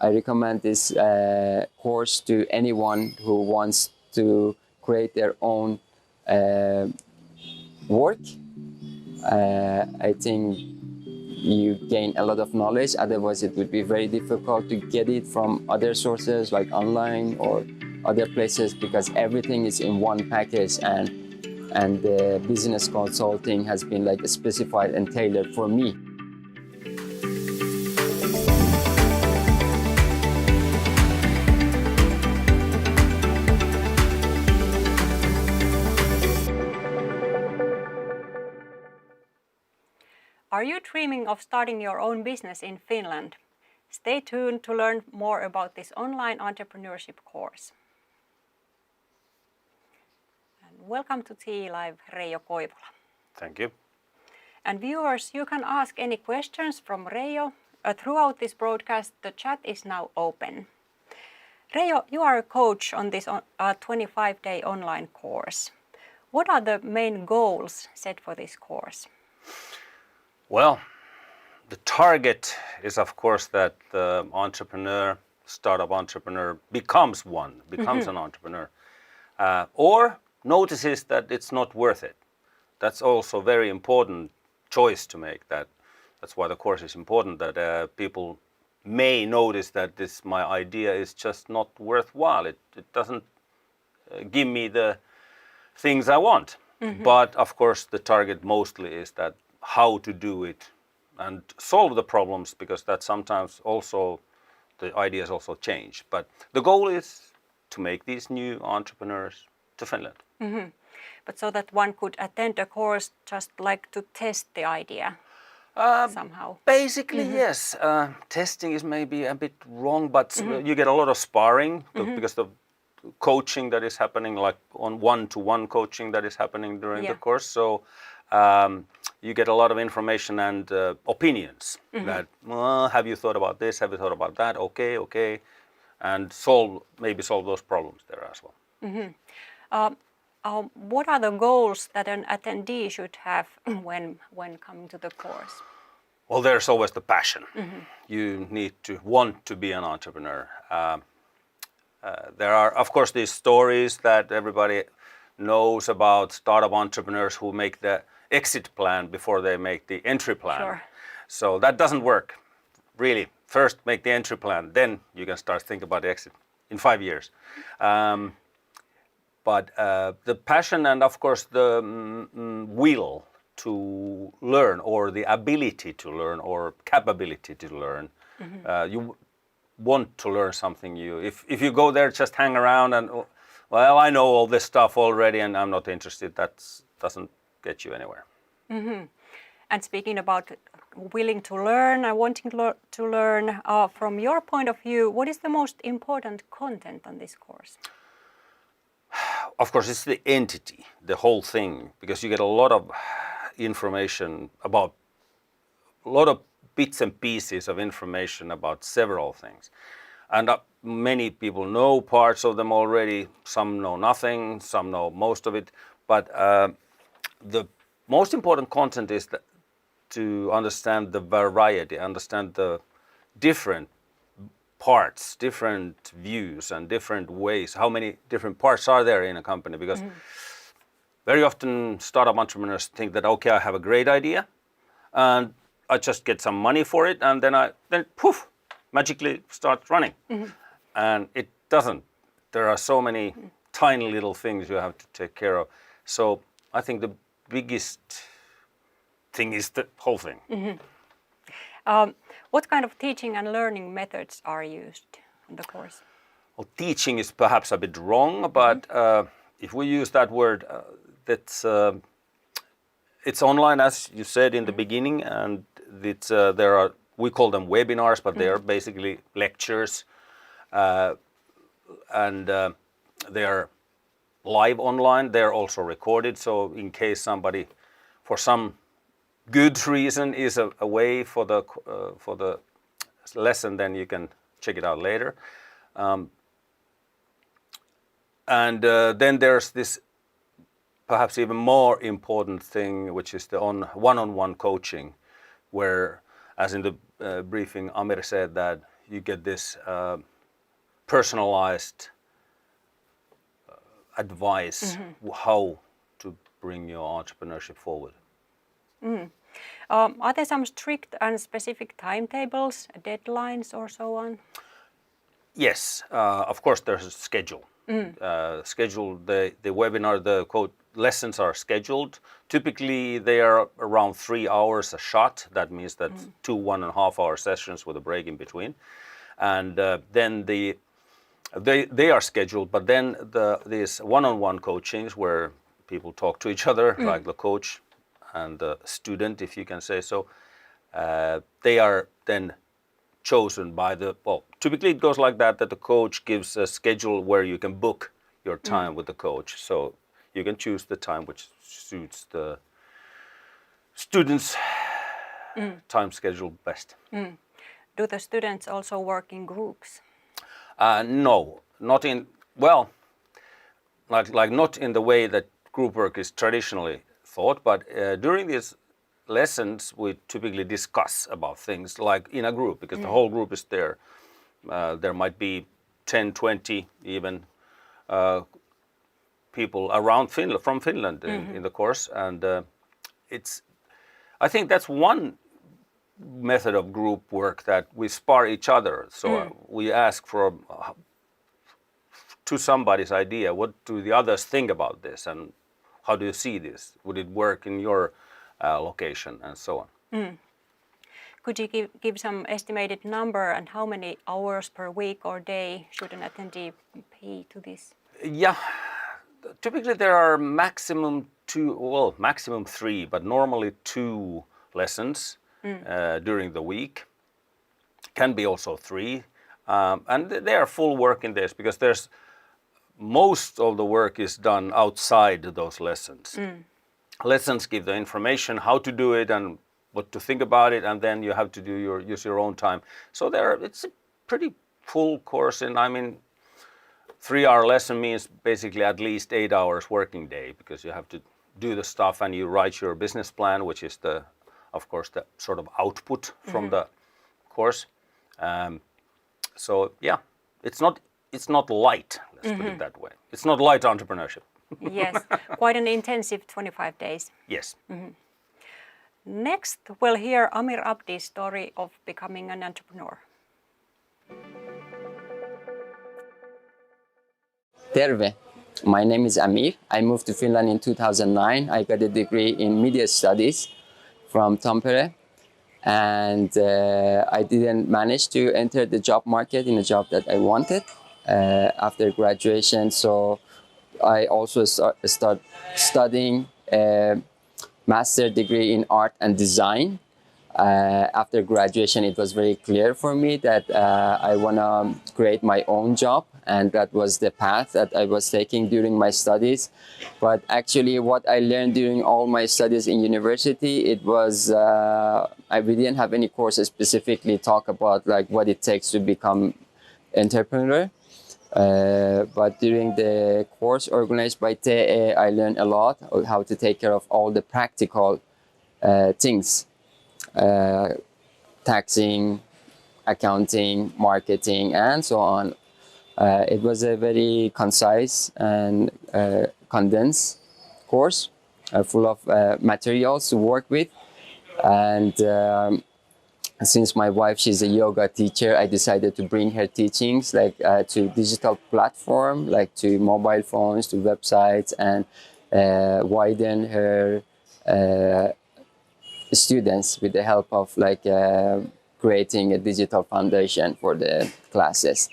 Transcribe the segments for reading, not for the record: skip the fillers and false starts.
I recommend this course to anyone who wants to create their own work. I think you gain a lot of knowledge, otherwise it would be very difficult to get it from other sources like online or other places, because everything is in one package, and the business consulting has been like specified and tailored for me. Are you dreaming of starting your own business in Finland? Stay tuned to learn more about this online entrepreneurship course. And welcome to TE Live, Reijo Koivula. Thank you. And viewers, you can ask any questions from Reijo. Throughout this broadcast, the chat is now open. Reijo, you are a coach on this 25-day online course. What are the main goals set for this course? Well, the target is, of course, that the startup entrepreneur becomes an entrepreneur, or notices that it's not worth it. That's also a very important choice to make. That's why the course is important, that people may notice that my idea is just not worthwhile. It doesn't give me the things I want. But of course, the target mostly is that how to do it and solve the problems, because that sometimes also the ideas also change. But the goal is to make these new entrepreneurs to Finland. But so that one could attend a course just like to test the idea somehow? Basically, yes. Testing is maybe a bit wrong, but you get a lot of sparring because the coaching that is happening, like on one-to-one coaching that is happening during the course. So you get a lot of information and opinions that, well, have you thought about this? Have you thought about that? Okay. And maybe solve those problems there as well. What are the goals that an attendee should have when coming to the course? Well, there's always the passion. You need to want to be an entrepreneur. There are, of course, these stories that everybody knows about startup entrepreneurs who make the exit plan before they make the entry plan. Sure. So that doesn't work, really. First make the entry plan, then you can start thinking about the exit in 5 years. But the passion and, of course, the will to learn, or the ability to learn, or capability to learn. You want to learn something new. If you go there, just hang around and, well, I know all this stuff already and I'm not interested, that doesn't get you anywhere. And speaking about willing to learn and wanting to learn, from your point of view, what is the most important content on this course? Of course, it's the entity, the whole thing, because you get a lot of information about, a lot of bits and pieces of information about several things. And many people know parts of them already, some know nothing, some know most of it. But the most important content is to understand the variety, understand the different parts, different views and different ways. How many different parts are there in a company? Because very often startup entrepreneurs think that, okay, I have a great idea and I just get some money for it and then poof, magically start running. And it doesn't. There are so many tiny little things you have to take care of. So I think the biggest thing is the whole thing. What kind of teaching and learning methods are used in the course? Well, teaching is perhaps a bit wrong, but if we use that word, it's online, as you said in the beginning, and we call them webinars, but they are basically lectures, and they are live online. They're also recorded, so in case somebody, for some good reason, is away for the lesson, then you can check it out later. And then there's this perhaps even more important thing, which is the one-on-one coaching, where, as in the briefing, Amir said that you get this personalized advice how to bring your entrepreneurship forward. Are there some strict and specific timetables, deadlines, or so on? Yes, of course there's a schedule. Scheduled, the webinar, the code lessons are scheduled. Typically they are around 3 hours a shot. That means that 2 1.5 hour sessions with a break in between. And then they are scheduled, but then these one-on-one coachings where people talk to each other, like the coach and the student, if you can say so, they are then chosen by typically it goes like that the coach gives a schedule where you can book your time with the coach. So you can choose the time which suits the student's time schedule best. Do the students also work in groups? No, not in, well, like not in the way that group work is traditionally thought, but during these lessons we typically discuss about things like in a group, because the whole group is there. There might be 10, 20 even people around Finland, from Finland in the course, and I think that's one method of group work, that we spar each other. So we ask to somebody's idea, what do the others think about this, and how do you see this? Would it work in your location, and so on. Could you give some estimated number and how many hours per week or day should an attendee pay to this? Yeah, typically there are maximum 3, but normally 2 lessons during the week. Can be also 3, and they are full working days, because most of the work is done outside those lessons. Lessons give the information how to do it and what to think about it, and then you have to use your own time. So it's a pretty full course, and I mean 3-hour lesson means basically at least 8 hours working day, because you have to do the stuff and you write your business plan, which is of course the sort of output from the course. So yeah, it's not light, let's put it that way. It's not light entrepreneurship. Yes, quite an intensive 25 days. Yes. Next, we'll hear Amir Abdi's story of becoming an entrepreneur. Terve. My name is Amir. I moved to Finland in 2009. I got a degree in media studies from Tampere. And I didn't manage to enter the job market in a job that I wanted after graduation. So I also started studying a master's degree in art and design. After graduation, it was very clear for me that I want to create my own job, and that was the path that I was taking during my studies. But actually, what I learned during all my studies in university, it was we didn't have any courses specifically talk about like what it takes to become entrepreneur. But during the course organized by TE, I learned a lot of how to take care of all the practical things. Taxing, accounting, marketing, and so on. It was a very concise and condensed course, full of materials to work with. And since my wife, she's a yoga teacher, I decided to bring her teachings to digital platform, like to mobile phones, to websites, and widen her students with the help of creating a digital foundation for the classes.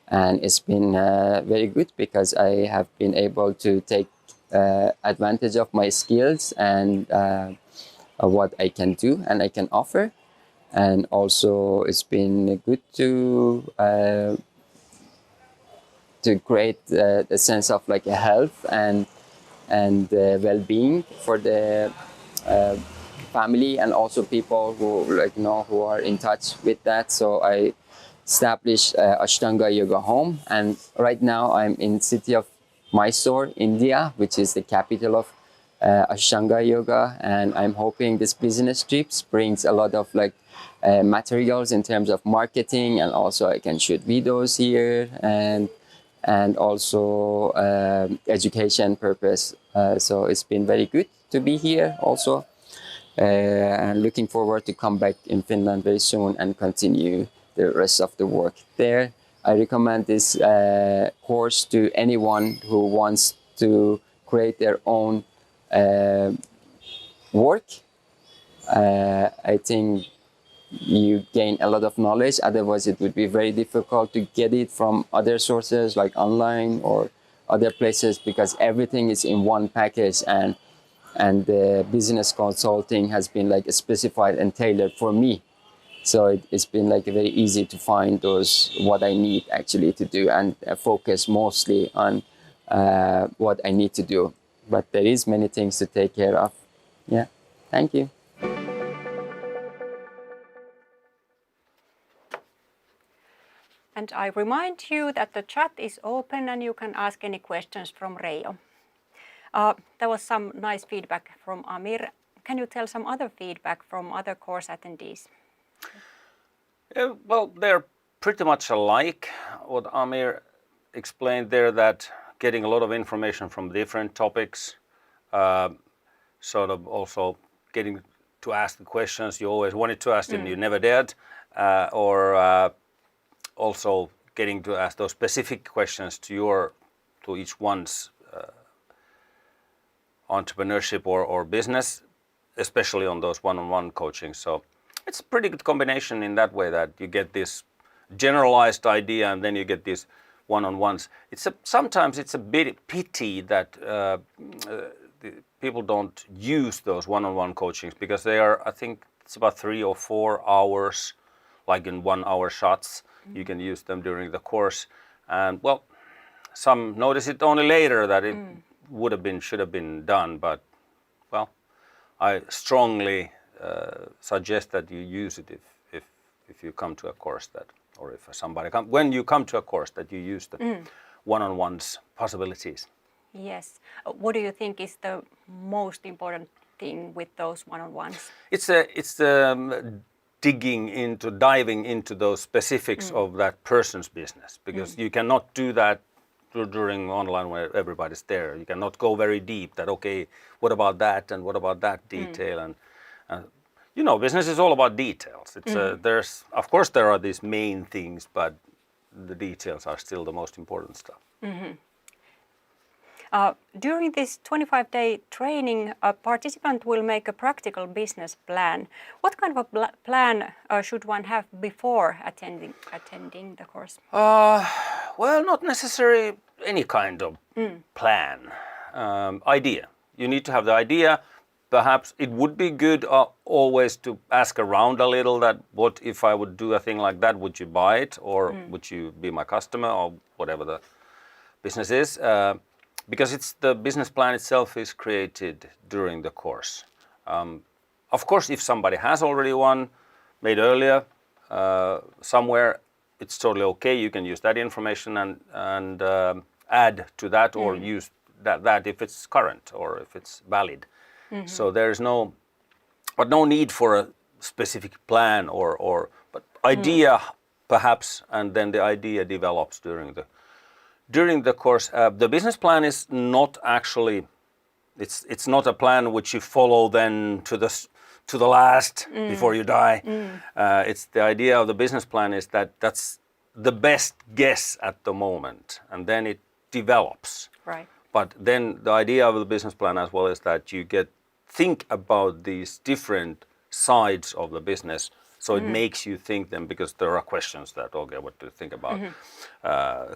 And it's been very good because I have been able to take advantage of my skills and what I can do and I can offer. And also it's been good to create a sense of like a health and well-being for the family and also people who who are in touch with that. So I established Ashtanga Yoga Home, and right now I'm in city of Mysore, India, which is the capital of Ashtanga yoga, and I'm hoping this business trips brings a lot of like materials in terms of marketing, and also I can shoot videos here and also education purpose. So it's been very good to be here also, and looking forward to come back in Finland very soon and continue the rest of the work there. I recommend this course to anyone who wants to create their own work. I think you gain a lot of knowledge. Otherwise, it would be very difficult to get it from other sources like online or other places, because everything is in one package, and the business consulting has been like specified and tailored for me. So it's been like very easy to find those what I need actually to do, and focus mostly on what I need to do. But there is many things to take care of. Yeah, thank you. And I remind you that the chat is open and you can ask any questions from Reijo. There was some nice feedback from Amir. Can you tell some other feedback from other course attendees? Well, they're pretty much alike. What Amir explained there, that getting a lot of information from different topics, sort of also getting to ask the questions you always wanted to ask and you never dared, or also getting to ask those specific questions to each one's entrepreneurship or business, especially on those one-on-one coaching. So it's a pretty good combination in that way, that you get this generalized idea and then you get these one-on-ones. Sometimes it's a bit pity that the people don't use those one-on-one coachings, because they are, I think it's about 3 or 4 hours, like in 1 hour shots. You can use them during the course, and well, some notice it only later that it should have been done, but well, I strongly suggest that you use it if you come to a course that, or if somebody when you come to a course, that you use the one-on-ones possibilities. Yes. What do you think is the most important thing with those one-on-ones? It's diving into those specifics of that person's business, because you cannot do that during online where everybody's there. You cannot go very deep that, okay, what about that and what about that detail, and you know, business is all about details. It's there's, of course there are these main things, but the details are still the most important stuff. During this 25-day training, a participant will make a practical business plan. What kind of a plan should one have before attending the course? Well, not necessarily any kind of plan. Idea. You need to have the idea. Perhaps it would be good always to ask around a little, that what if I would do a thing like that, would you buy it, or would you be my customer, or whatever the business is. Because the business plan itself is created during the course. Of course, if somebody has already one made earlier somewhere, it's totally okay. You can use that information and add to that, or use that if it's current or if it's valid. So there is no need for a specific plan but idea perhaps, and then the idea develops during the course. The business plan is not actually, it's not a plan which you follow then to the last before you die. It's the idea of the business plan is that's the best guess at the moment, and then it develops. Right. But then the idea of the business plan as well is that you think about these different sides of the business. So it makes you think them, because there are questions that, okay, what do you think about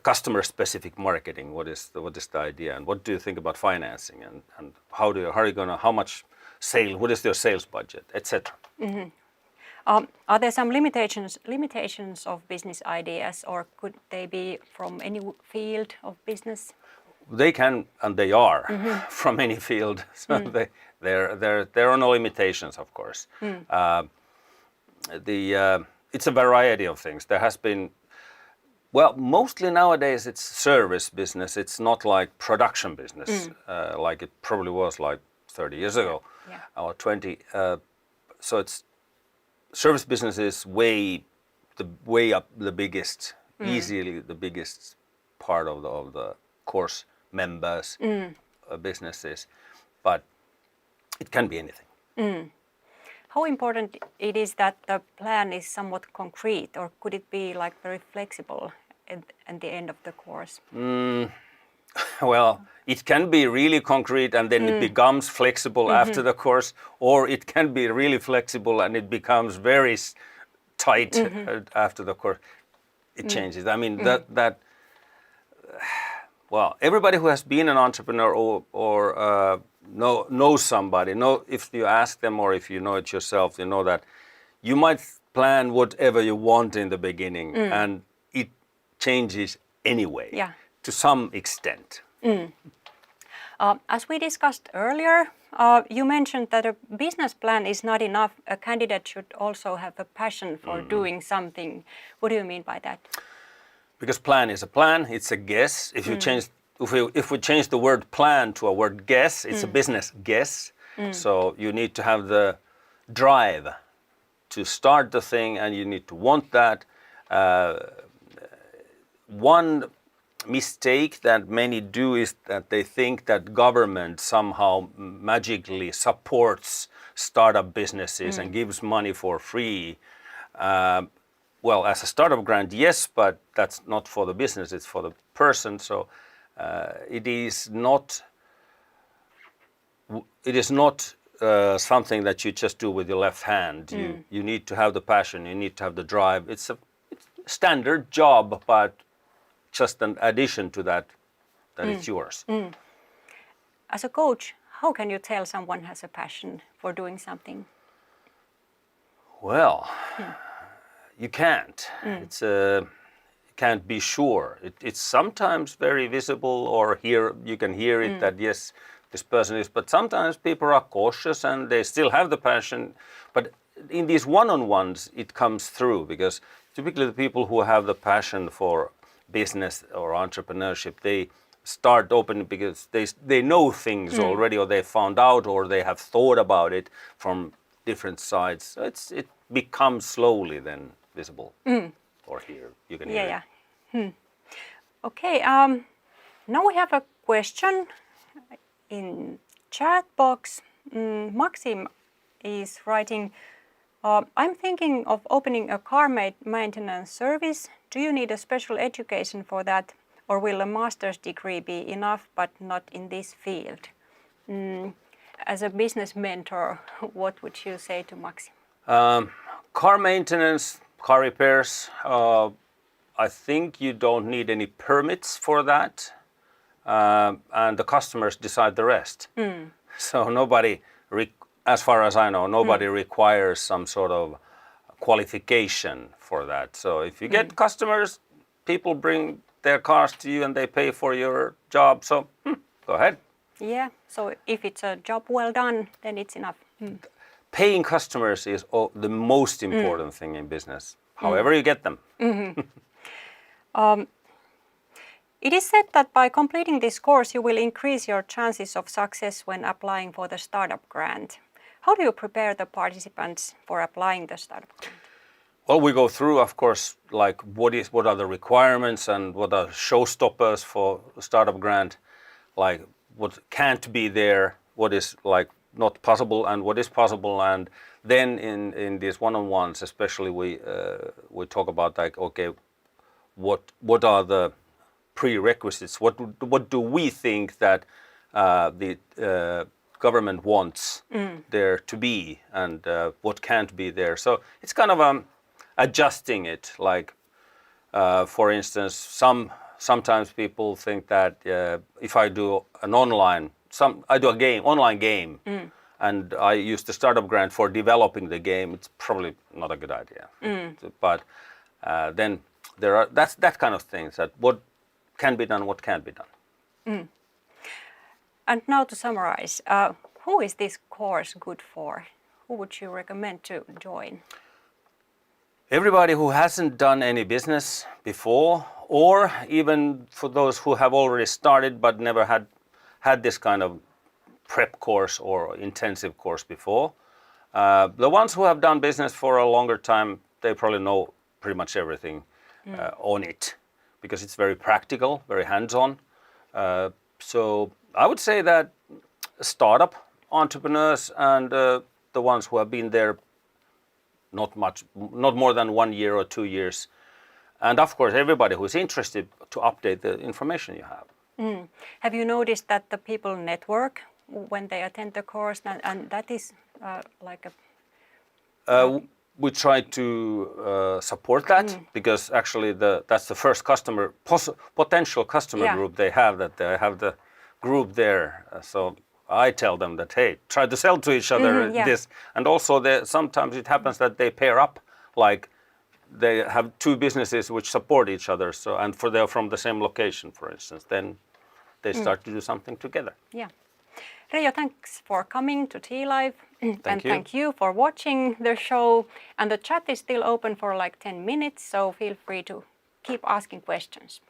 customer-specific marketing? What is the idea, and what do you think about financing, and how much sale? What is your sales budget, etc. Are there some limitations of business ideas, or could they be from any field of business? They can, and they are from any field. So there are no limitations, of course. It's a variety of things. There has been, well, mostly nowadays it's service business. It's not like production business, like it probably was like 30 years ago, Yeah. or 20. So it's service business is way up the biggest, easily the biggest part of the course members businesses, but it can be anything. How important it is that the plan is somewhat concrete, or could it be like very flexible at the end of the course? Well, it can be really concrete and then it becomes flexible after the course, or it can be really flexible and it becomes very tight after the course. It changes. I mean, well, everybody who has been an entrepreneur or knows somebody, if you ask them or if you know it yourself, you know that you might plan whatever you want in the beginning and it changes anyway. Yeah. To some extent. As we discussed earlier, you mentioned that a business plan is not enough. A candidate should also have a passion for doing something. What do you mean by that? Because plan is a plan, it's a guess. If you change, if we change the word plan to a word guess, it's a business guess. So you need to have the drive to start the thing, and you need to want that. One mistake that many do is that they think that government somehow magically supports startup businesses and gives money for free. Well, as a startup grant, yes, but that's not for the business, it's for the person. So it is not something that you just do with your left hand. You need to have the passion, you need to have the drive. It's a standard job, but just an addition to that it's yours. As a coach, how can you tell someone has a passion for doing something? Well, you can't. You can't be sure. It's sometimes very visible, or you can hear it that yes, this person is. But sometimes people are cautious and they still have the passion. But in these one-on-ones, it comes through, because typically the people who have the passion for business or entrepreneurship, they start open because they know things already, or they found out, or they have thought about it from different sides. So it becomes slowly then visible, or you can hear it. Okay, now we have a question in chat box. Maxim is writing, I'm thinking of opening a car maintenance service. Do you need a special education for that, or will a master's degree be enough, but not in this field? As a business mentor, what would you say to Maxim? Car maintenance, car repairs, I think you don't need any permits for that, and the customers decide the rest. So nobody, as far as I know, nobody requires some sort of qualification for that. So if you get customers, people bring their cars to you and they pay for your job, so go ahead. Yeah, so if it's a job well done, then it's enough. Paying customers is the most important thing in business, however you get them. It is said that by completing this course, you will increase your chances of success when applying for the startup grant. How do you prepare the participants for applying the startup grant? Well, we go through, of course, like what are the requirements and what are showstoppers for startup grant, like what can't be there, what is like not possible and what is possible. And then in these one-on-ones, especially we talk about like, okay, what are the prerequisites? What do we think that the government wants there to be, and what can't be there? So it's kind of adjusting it. Like, for instance, sometimes people think that if I do an online game, and I use the startup grant for developing the game, it's probably not a good idea. But then that's that kind of things, that what can be done, what can't be done. And now to summarize, who is this course good for? Who would you recommend to join? Everybody who hasn't done any business before, or even for those who have already started but never had this kind of prep course or intensive course before. The ones who have done business for a longer time, they probably know pretty much everything on it, because it's very practical, very hands-on. So I would say that startup entrepreneurs and the ones who have been there not more than 1 year or 2 years, and of course everybody who is interested to update the information you have. Have you noticed that the people network when they attend the course, and that is like a We try to support that, because actually that's the first potential customer group they have, that they have the group there. So I tell them that, hey, try to sell to each other this. And also sometimes it happens that they pair up, like they have two businesses which support each other. So, and they're from the same location, for instance, then they start to do something together. Yeah. Reijo, thanks for coming to T-Live. Thank you for watching the show. And the chat is still open for like 10 minutes, so feel free to keep asking questions.